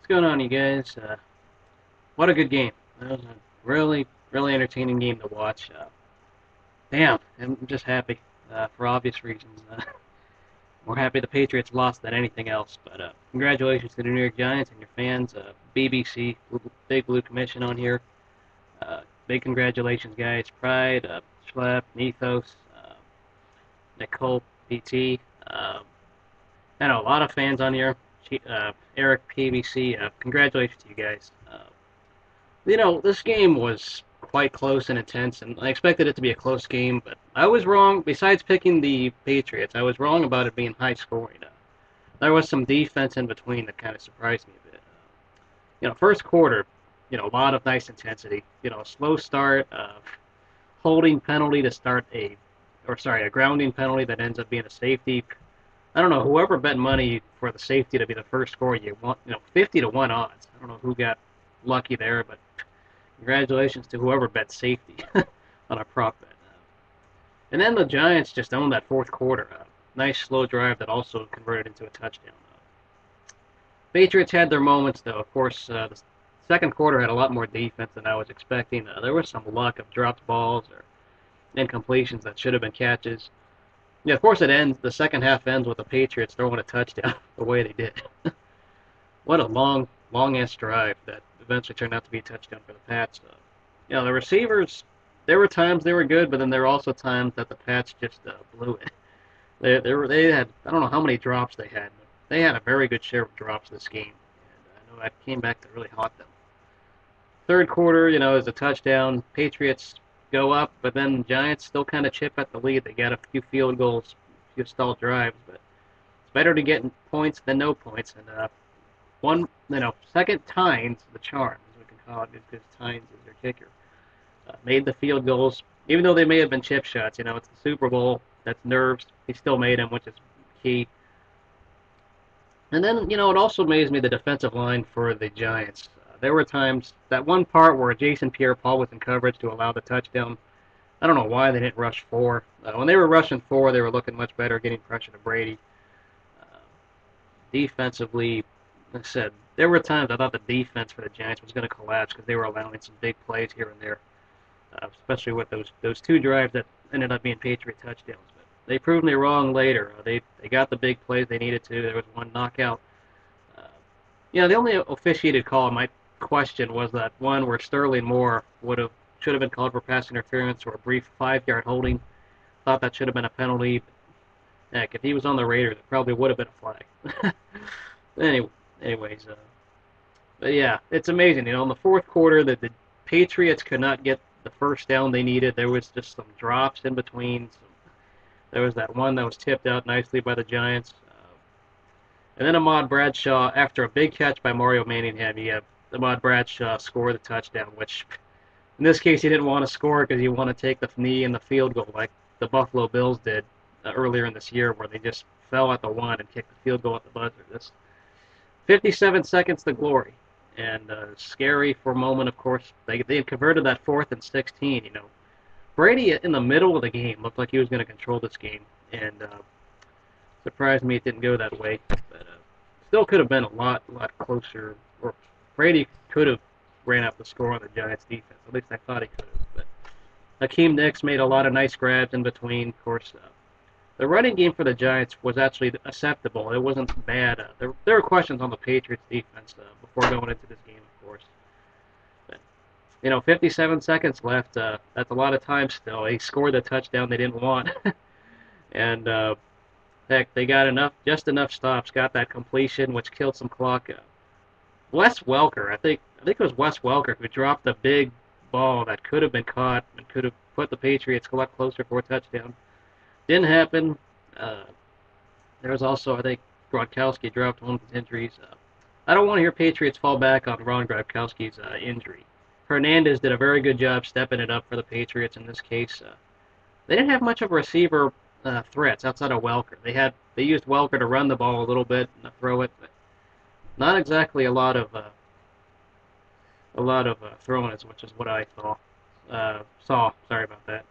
What's going on, you guys? What a good game. That was a really entertaining game to watch. Damn, I'm just happy for obvious reasons. More happy the Patriots lost than anything else. But congratulations to the New York Giants and your fans. BBC, Big Blue Commission on here. Big congratulations, guys. Pride, Schlep, Ethos, Nicole, PT. I know a lot of fans on here. Eric, PBC. Congratulations to you guys. This game was quite close and intense, and I expected it to be a close game, but I was wrong. Besides picking the Patriots, I was wrong about it being high scoring. There was some defense in between that kind of surprised me a bit. First quarter, a lot of nice intensity. A slow start, holding penalty to start a grounding penalty that ends up being a safety. I don't know, whoever bet money for the safety to be the first score, you want, 50 to 1 odds. I don't know who got lucky there, but congratulations to whoever bet safety on a prop bet. And then the Giants just owned that fourth quarter. Nice slow drive that also converted into a touchdown. Patriots had their moments, though. Of course, the second quarter had a lot more defense than I was expecting. There was some luck of dropped balls or incompletions that should have been catches. Yeah, of course it ends. The second half ends with the Patriots throwing a touchdown the way they did. What a long ass drive that eventually turned out to be a touchdown for the Pats. The receivers, there were times they were good, but then there were also times that the Pats just blew it. They had, I don't know how many drops they had. But they had a very good share of drops this game, and I know that came back to really haunt them. Third quarter, is a touchdown. Patriots go up, but then Giants still kind of chip at the lead. They got a few field goals, a few stalled drives, but it's better to get points than no points. And second Tynes, the charm, as we can call it, because Tynes is their kicker, made the field goals, even though they may have been chip shots. It's the Super Bowl. That's nerves. He still made them, which is key. And then, it also amazed me the defensive line for the Giants. There were times, that one part where Jason Pierre-Paul was in coverage to allow the touchdown. I don't know why they didn't rush four. When they were rushing four, they were looking much better, getting pressure to Brady. Uh, Defensively, like I said, there were times I thought the defense for the Giants was going to collapse because they were allowing some big plays here and there, especially with those two drives that ended up being Patriot touchdowns. But they proved me wrong later. They got the big plays they needed to. There was one knockout. Uh, the only officiated call I might question was that one where Sterling Moore should have been called for pass interference or a brief 5-yard holding. Thought that should have been a penalty. Heck, if he was on the Raiders, it probably would have been a flag. Anyways, but yeah, it's amazing. In the fourth quarter, the Patriots could not get the first down they needed. There was just some drops in between. There was that one that was tipped out nicely by the Giants. And then Ahmad Bradshaw, after a big catch by Mario Manningham, you have Ahmad Bradshaw score the touchdown, which in this case he didn't want to score because he wanted to take the knee and the field goal like the Buffalo Bills did earlier in this year, where they just fell at the one and kicked the field goal at the buzzer. This 57 seconds to glory, and scary for a moment. Of course, they had converted that 4th and 16. Brady in the middle of the game looked like he was going to control this game, and surprised me it didn't go that way. But still could have been a lot closer. Or Brady could have ran up the score on the Giants' defense. At least I thought he could have. But Hakeem Nicks made a lot of nice grabs in between. Of course, the running game for the Giants was actually acceptable. It wasn't bad. There were questions on the Patriots' defense before going into this game, of course. But 57 seconds left. That's a lot of time still. They scored the touchdown they didn't want, and heck, they got just enough stops, got that completion, which killed some clock. Wes Welker, I think it was Wes Welker who dropped a big ball that could have been caught and could have put the Patriots a lot closer for a touchdown. Didn't happen. There was also, I think, Gronkowski dropped one of his injuries. I don't want to hear Patriots fall back on Ron Gronkowski's injury. Hernandez did a very good job stepping it up for the Patriots in this case. They didn't have much of a receiver threats outside of Welker. They used Welker to run the ball a little bit and throw it, but not exactly a lot of throwing, which is what I saw. Sorry about that.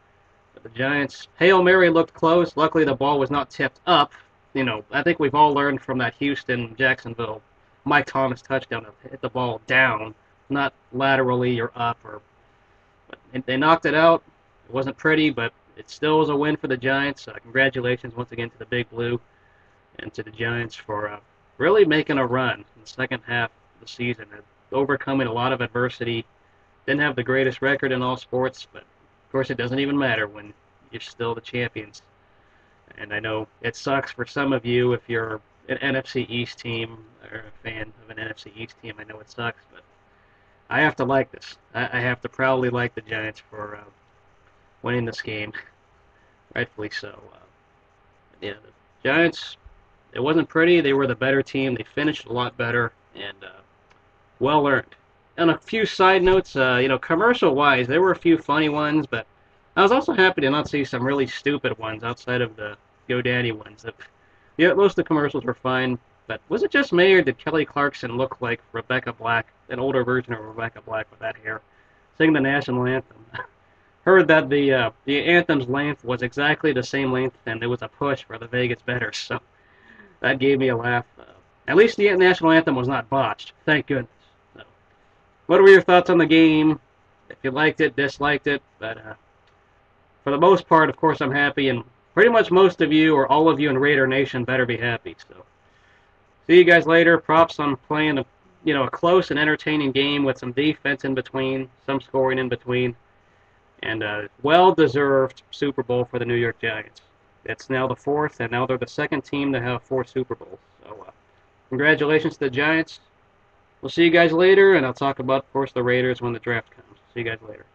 But the Giants, Hail Mary looked close. Luckily, the ball was not tipped up. I think we've all learned from that Houston-Jacksonville Mike Thomas touchdown to hit the ball down, not laterally or up. But they knocked it out. It wasn't pretty, but it still was a win for the Giants. Congratulations once again to the Big Blue and to the Giants for really making a run in the second half of the season, overcoming a lot of adversity. Didn't have the greatest record in all sports, but of course it doesn't even matter when you're still the champions. And I know it sucks for some of you if you're an NFC East team or a fan of an NFC East team. I know it sucks, but I have to like this. I have to proudly like the Giants for winning this game, rightfully so. Yeah, the Giants, it wasn't pretty. They were the better team. They finished a lot better, and well earned. And a few side notes, commercial-wise, there were a few funny ones, but I was also happy to not see some really stupid ones outside of the GoDaddy ones. Yeah, most of the commercials were fine, but was it just me, or did Kelly Clarkson look like Rebecca Black, an older version of Rebecca Black with that hair, singing the national anthem? Heard that the anthem's length was exactly the same length, and it was a push for the Vegas bettors, so that gave me a laugh. At least the national anthem was not botched, thank goodness. So, what were your thoughts on the game? If you liked it, disliked it, but for the most part, of course, I'm happy, and pretty much most of you, or all of you in Raider Nation, better be happy. So, see you guys later. Props on playing a close and entertaining game with some defense in between, some scoring in between, and a well-deserved Super Bowl for the New York Giants. It's now the fourth, and now they're the second team to have 4 Super Bowls. So, congratulations to the Giants. We'll see you guys later, and I'll talk about, of course, the Raiders when the draft comes. See you guys later.